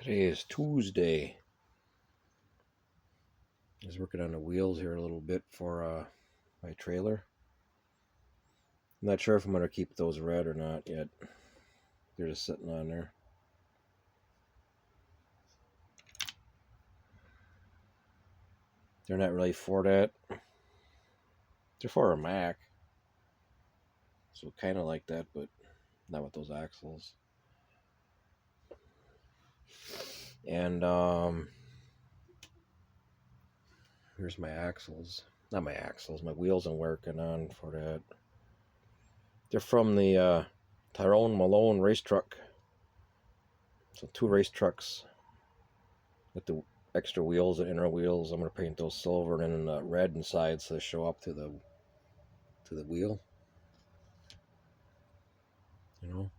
Today is Tuesday. I was working on the wheels here a little bit for my trailer. I'm not sure if I'm going to keep those red or not yet. They're just sitting on there. They're not really for that. They're for a Mack. So kind of like that, but not with those axles. And here's my axles. Not my axles, my wheels I'm working on for that. They're from the Tyrone Malone race truck. So 2 race trucks with the extra wheels and inner wheels. I'm going to paint those silver and then red inside so they show up to the wheel. You know,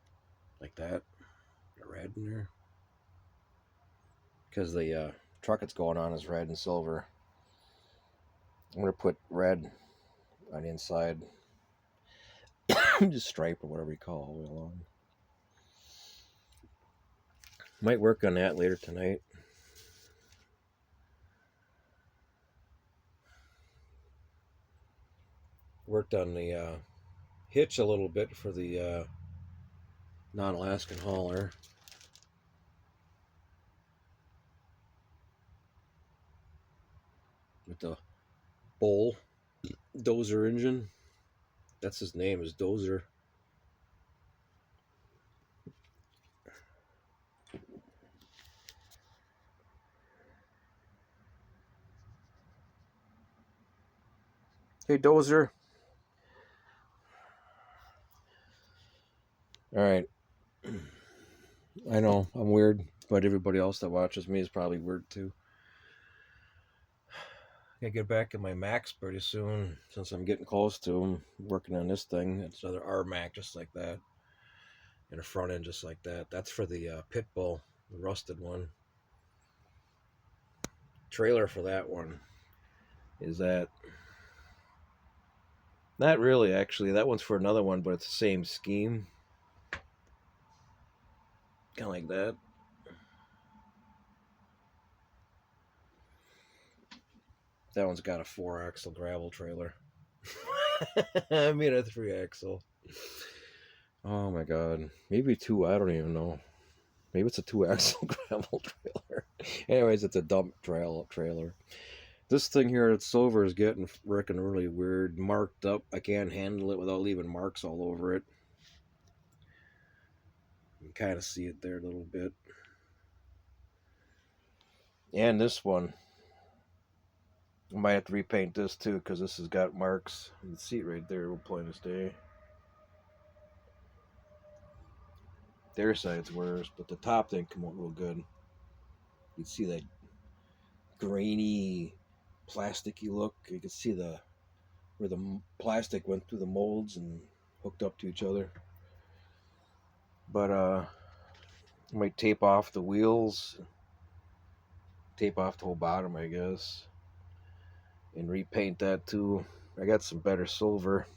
like that. The red in there. Because the truck it's going on is red and silver. I'm going to put red on the inside. Just stripe or whatever you call it all the way along. Might work on that later tonight. Worked on the hitch a little bit for the non-Alaskan hauler. With the Bull Dozer engine. That's his name, is Dozer. Hey, Dozer. All right. I know, I'm weird, but everybody else that watches me is probably weird too. I get back in my Macs pretty soon since I'm getting close to them. Working on this thing. It's another R Mac just like that. And a front end just like that. That's for the Pitbull, the rusted one. Trailer for that one is that. Not really, actually. That one's for another one, but it's the same scheme. Kind of like that. That one's got a 4-axle gravel trailer. I mean a 3-axle. Oh my god. Maybe 2, I don't even know. Maybe it's a 2-axle gravel trailer. Anyways, it's a dump trailer. This thing here at silver is getting freaking really weird. Marked up. I can't handle it without leaving marks all over it. You can kind of see it there a little bit. And this one. I might have to repaint this too because this has got marks. You can see it right there, plain as day. Their side's worse, but the top didn't come out real good. You can see that grainy, plasticky look. You can see where the plastic went through the molds and hooked up to each other. But I might tape off the wheels, tape off the whole bottom, I guess, and repaint that too. I got some better silver.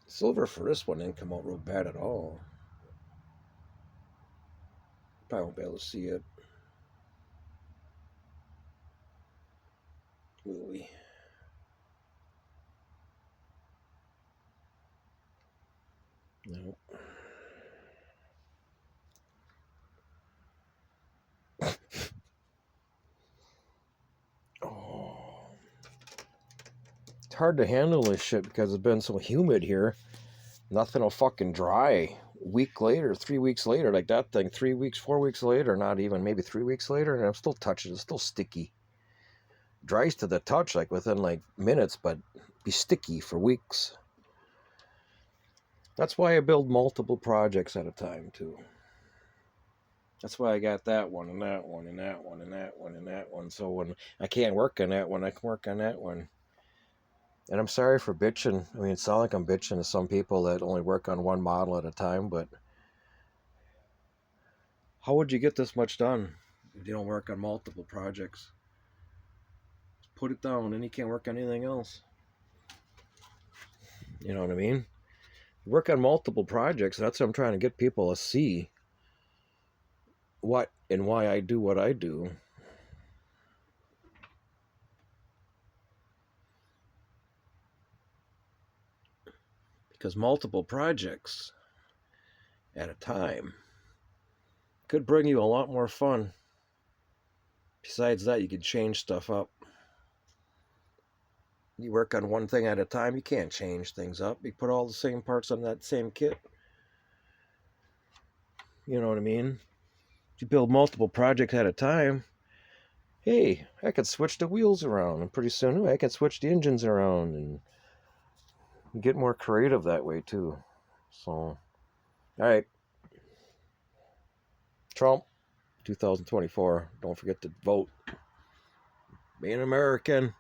Silver for this one didn't come out real bad at all. Probably won't be able to see it. Will we? No. Oh. It's hard to handle this shit because it's been so humid here. Nothing will fucking dry. A week later, 3 weeks later, like that thing, 3 weeks, 4 weeks later, not even, maybe 3 weeks later, and I'm still touching it. It's still sticky. Dries to the touch like within like minutes, but be sticky for weeks. That's why I build multiple projects at a time too. That's why I got that one and that one and that one and that one and that one. So when I can't work on that one, I can work on that one. And I'm sorry for bitching. I mean, it sounds like I'm bitching to some people that only work on one model at a time, but how would you get this much done if you don't work on multiple projects? Just put it down, and you can't work on anything else. You know what I mean? Work on multiple projects. That's what I'm trying to get people to see what and why I do what I do. Because multiple projects at a time could bring you a lot more fun. Besides that, you could change stuff up. You work on one thing at a time, you can't change things up. You put all the same parts on that same kit. You know what I mean? If you build multiple projects at a time, hey, I could switch the wheels around, and pretty soon I can switch the engines around and get more creative that way too. So, all right, Trump, 2024. Don't forget to vote. Be an American.